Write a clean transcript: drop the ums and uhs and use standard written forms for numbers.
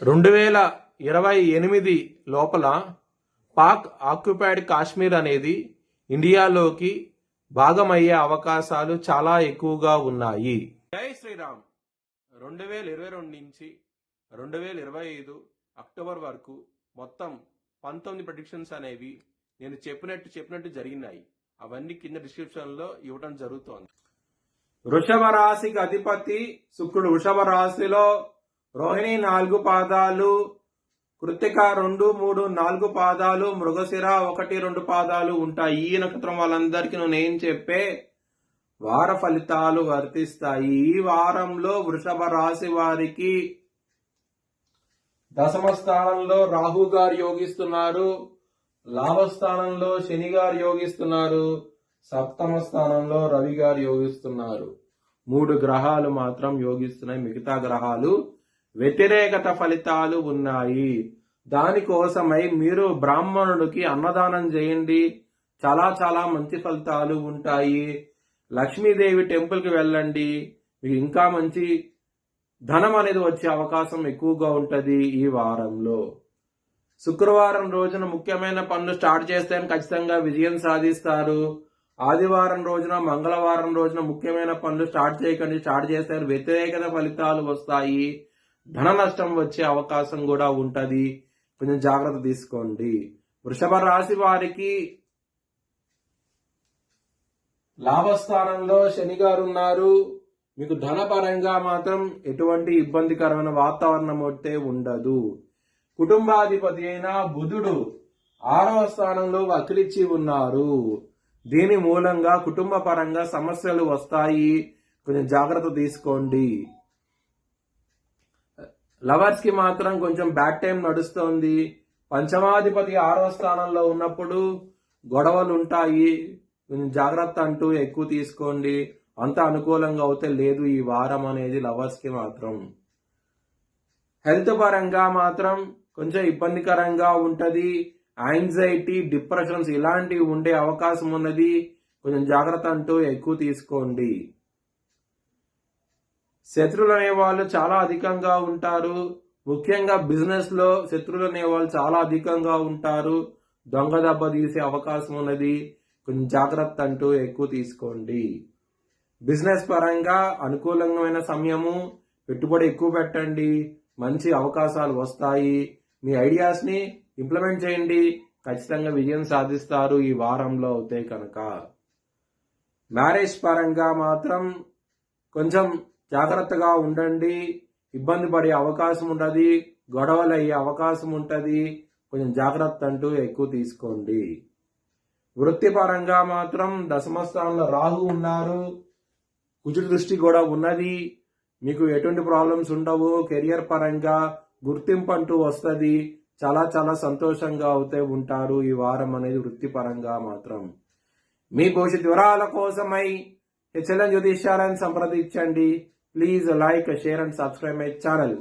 2028 లోపల పాక్ ఆక్యుపైడ్ కాశ్మీర్ అనేది ఇండియాలోకి భాగమయ్యే అవకాశాలు చాలా ఎక్కువగా ఉన్నాయి. జై శ్రీరామ్. 2022 నుంచి 2025 అక్టోబర్ వరకు మొత్తం 19 ప్రెడిక్షన్స్ అనేవి నేను చెప్పినట్టు జరిగినాయి. అవన్నీ కింద డిస్క్రిప్షన్ లో ఇవ్వడం జరుగుతోంది. వృషభ రాశికి అధిపతి శుక్రుడు. వృషభ రాశిలో రోహిణి 4 పాదాలు, కృత్తిక 2, 3, 4 పాదాలు, మృగశిర 1, 2 పాదాలు ఉంటాయి. ఈ నక్షత్రం వాళ్ళందరికీ నేను చెప్పే వార ఫలితాలు వర్తిస్తాయి. ఈ వారంలో వృషభ రాశి వారికి దశమ స్థానంలో రాహు గారు యోగిస్తున్నారు, లాభస్థానంలో శని గారు యోగిస్తున్నారు, సప్తమ స్థానంలో రవి గారు యోగిస్తున్నారు. 3 గ్రహాలు మాత్రం యోగిస్తున్నాయి, మిగతా గ్రహాలు వ్యతిరేకత ఫలితాలు ఉన్నాయి. దానికోసమై మీరు బ్రాహ్మణుడికి అన్నదానం చేయండి, చాలా చాలా మంచి ఫలితాలు ఉంటాయి. లక్ష్మీదేవి టెంపుల్కి వెళ్ళండి, మీకు ఇంకా మంచి ధనం అనేది వచ్చే అవకాశం ఎక్కువగా ఉంటది. ఈ వారంలో శుక్రవారం రోజున ముఖ్యమైన పనులు స్టార్ట్ చేస్తే ఖచ్చితంగా విజయం సాధిస్తారు. ఆదివారం రోజున, మంగళవారం రోజున ముఖ్యమైన పనులు స్టార్ట్ చేయకండి, స్టార్ట్ చేస్తే వ్యతిరేకత ఫలితాలు వస్తాయి. ధన నష్టం వచ్చే అవకాశం కూడా ఉంటది, కొంచెం జాగ్రత్త తీసుకోండి. వృషభ రాశి వారికి లాభస్థానంలో శని గారు ఉన్నారు. మీకు ధనపరంగా మాత్రం ఎటువంటి ఇబ్బందికరమైన వాతావరణం అయితే ఉండదు. కుటుంబాధిపతి అయిన బుధుడు 6వ స్థానంలో వక్రించి ఉన్నారు. దీని మూలంగా కుటుంబ పరంగా సమస్యలు వస్తాయి, కొంచెం జాగ్రత్త తీసుకోండి. లవర్స్ కి మాత్రం కొంచెం బ్యాడ్ టైం నడుస్తోంది. పంచమాధిపతి 6వ స్థానంలో ఉన్నప్పుడు గొడవలు ఉంటాయి, కొంచెం జాగ్రత్త అంటూ ఎక్కువ తీసుకోండి. అంత అనుకూలంగా అయితే లేదు ఈ వారం అనేది లవర్స్ కి మాత్రం. హెల్త్ పరంగా మాత్రం కొంచెం ఇబ్బందికరంగా ఉంటది. యాంగ్జైటీ, డిప్రెషన్స్ ఇలాంటివి ఉండే అవకాశం ఉన్నది, కొంచెం జాగ్రత్త అంటూ ఎక్కువ తీసుకోండి. శత్రువులు అనేవాళ్ళు చాలా అధికంగా ఉంటారు. ముఖ్యంగా బిజినెస్ లో శత్రువులు అనేవాళ్ళు చాలా అధికంగా ఉంటారు. దొంగ దెబ్బ తీసే అవకాశం ఉన్నది, కొంచెం జాగ్రత్త అంటూ ఎక్కువ తీసుకోండి. బిజినెస్ పరంగా అనుకూలమైన సమయము, పెట్టుబడి ఎక్కువ పెట్టండి, మంచి అవకాశాలు వస్తాయి. మీ ఐడియాస్ ని ఇంప్లిమెంట్ చేయండి, ఖచ్చితంగా విజయం సాధిస్తారు ఈ వారంలో అవుతే కనుక. మ్యారేజ్ పరంగా మాత్రం కొంచెం జాగ్రత్తగా ఉండండి, ఇబ్బంది పడే అవకాశం ఉంటది, గొడవలు అయ్యే అవకాశం ఉంటది, కొంచెం జాగ్రత్త అంటూ ఎక్కువ తీసుకోండి. వృత్తిపరంగా మాత్రం దశమ స్థానంలో రాహు ఉన్నారు, కుజుడి దృష్టి కూడా ఉన్నది. మీకు ఎటువంటి ప్రాబ్లమ్స్ ఉండవు. కెరియర్ పరంగా గుర్తింపు అంటూ వస్తుంది, చాలా చాలా సంతోషంగా అవుతే ఉంటారు ఈ వారం అనేది వృత్తిపరంగా మాత్రం. మీ భవిష్యత్ వివరాల కోసమై HLN జ్యోతిష్యాలను సంప్రదించండి. Please like, share and subscribe my channel.